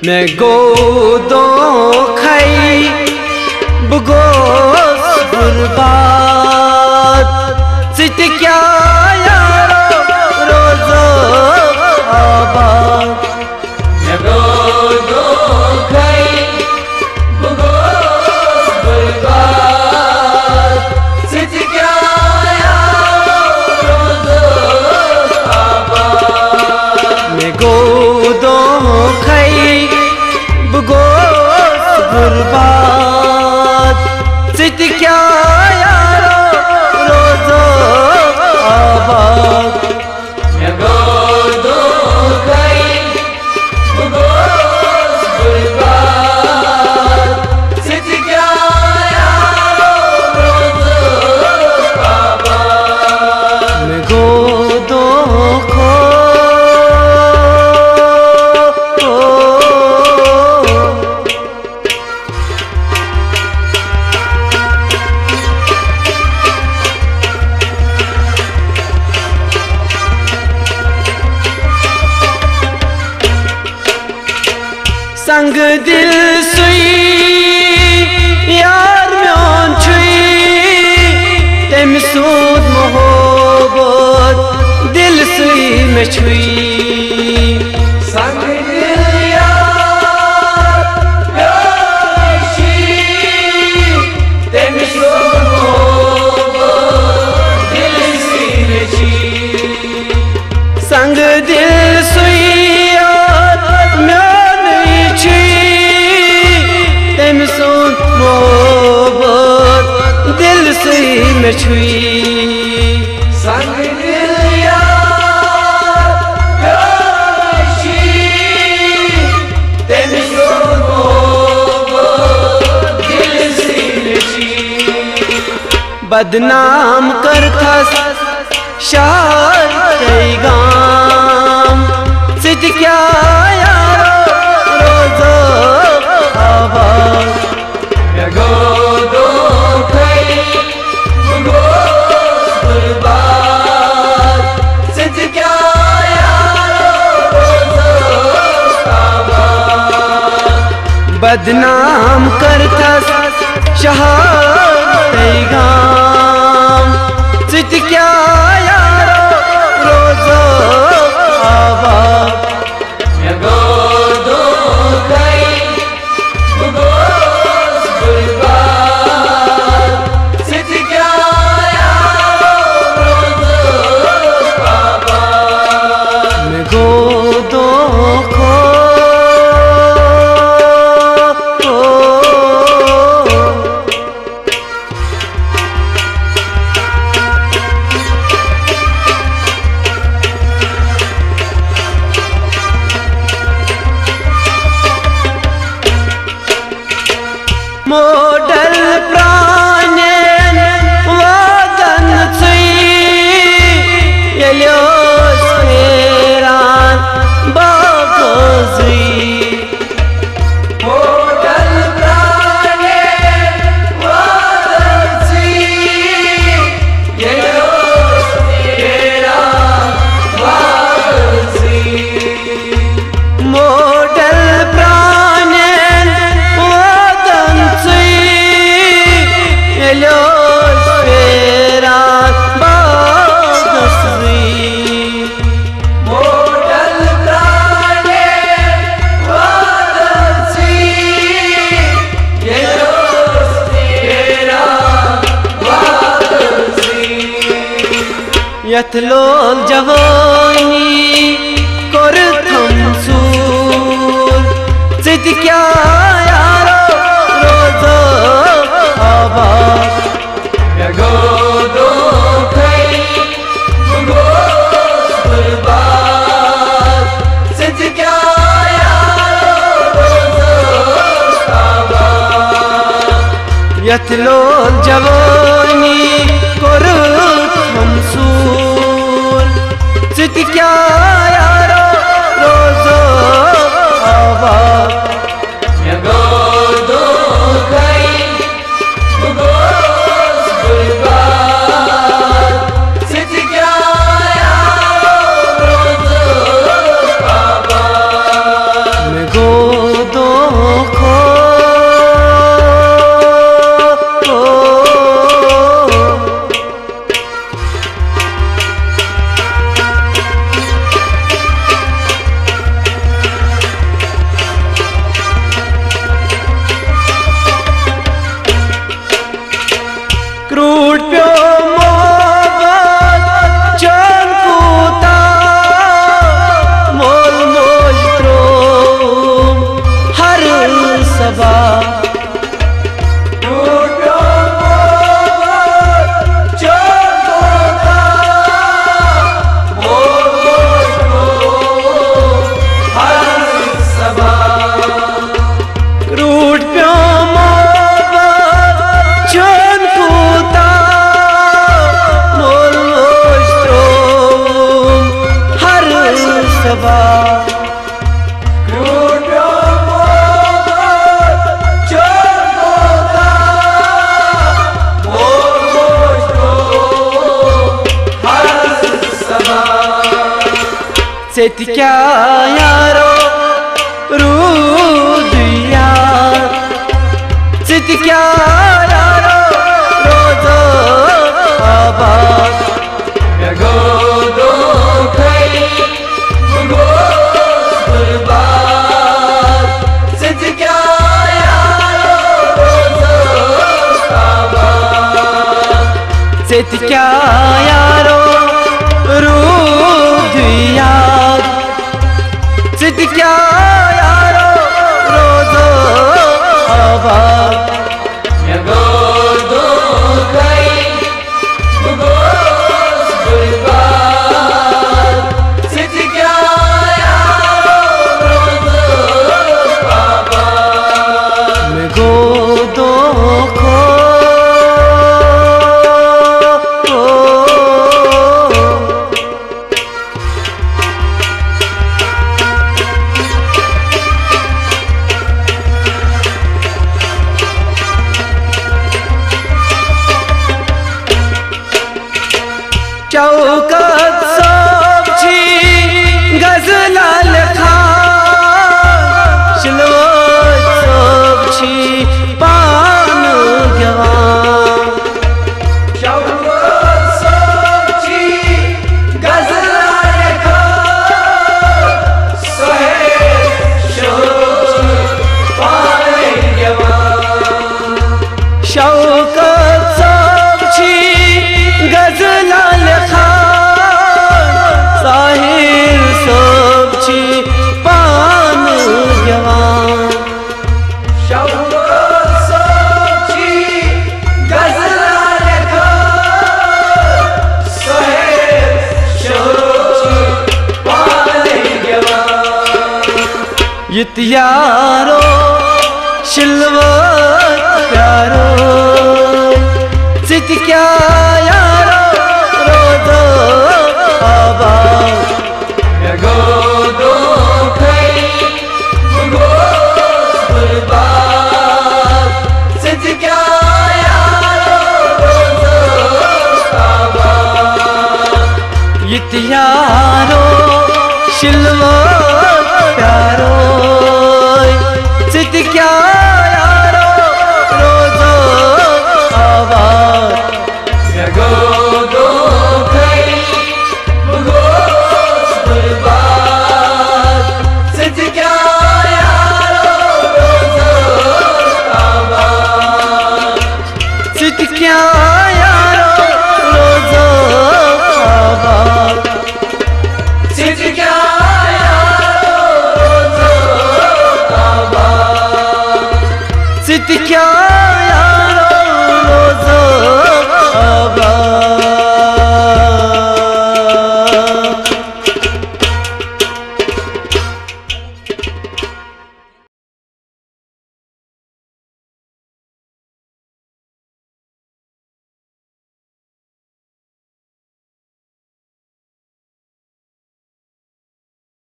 मैं गोदो खाई बगोस गुरबात सित क्या यारो रोजो आबाद। मैं गोदो खाई बगोस गुरबात सित क्या यारो रोजो आबाद। मैं गोदो खाई बगोस गुरबात सित क्या यारो रोजो आबाद। मैं गोदो खाई बगोस गुरबात सित क्या यारो रोजो आबाद। मैं गोदो संग दिल सुई यार म्योन छुई तेम सूद मोहब्बत दिल सुई में छुई। संग दिल यार म्योन छुई तेम सूद मोहब्बत दिल सुई में छुई। संग दिल सुई दिल से में छुई। संग दिल यार तेरे दिल से में छुई। बदनाम कर खस शार गाम सिद्ध क्या यारो रोजो आवाज। मैं गोदो खाई बगोस गुरबात सिद्ध क्या यारो रोजो आबाद। बदनाम करता शहाद पैगाम सिद्ध क्या यारो रोजो आबाद। मैं गोदो खाई बगोस गुरबात सिद्ध क्या यारो रोजो आबाद। मैं गोदो मोडल प्राणेन वादन सुई यलियोस फेरान बागोजुई। मोडल प्राणेन वादन सुई यलियोस फेरान बागोजुई। मोडल यथलोल जवानी कर थमसूल सिद्ध क्या यारो रोजो आबाद। मैं गोदो खाई बगोस गुरबात सिद्ध क्या यारो रोजो आबाद। यथलोल जवानी कर थमसूल सिद्ध क्या यारो रोजो आबाद। मैं गोदो खाई बगोस गुरबात सिद्ध क्या यारो रोजो आबाद। मैं सित क्या यारो रूदिया सित क्या यारो रोजो आबाद गो दो खई गो गुरबाद सित क्या यारो रोजो आबाद सित क्या यारो रूदिया सित क्या यारो रोजो आबाद गो दो खई गो गुरबाद सित क्या यारो रोजो आबाद गो दो खो चौकत सोबची गजला लिखा शिलवत सोबची पान जवान चौकत सोबची गजला लिखा सोहेब शोच पान जवान शौकत सोबची गजला साहिर सोबची पान जवान शौकत सोबची गजला लिखा सोहेब शोच पान जवान यत यारो शिलवत प्यारो सित क्या यारो रोजो आबाद गो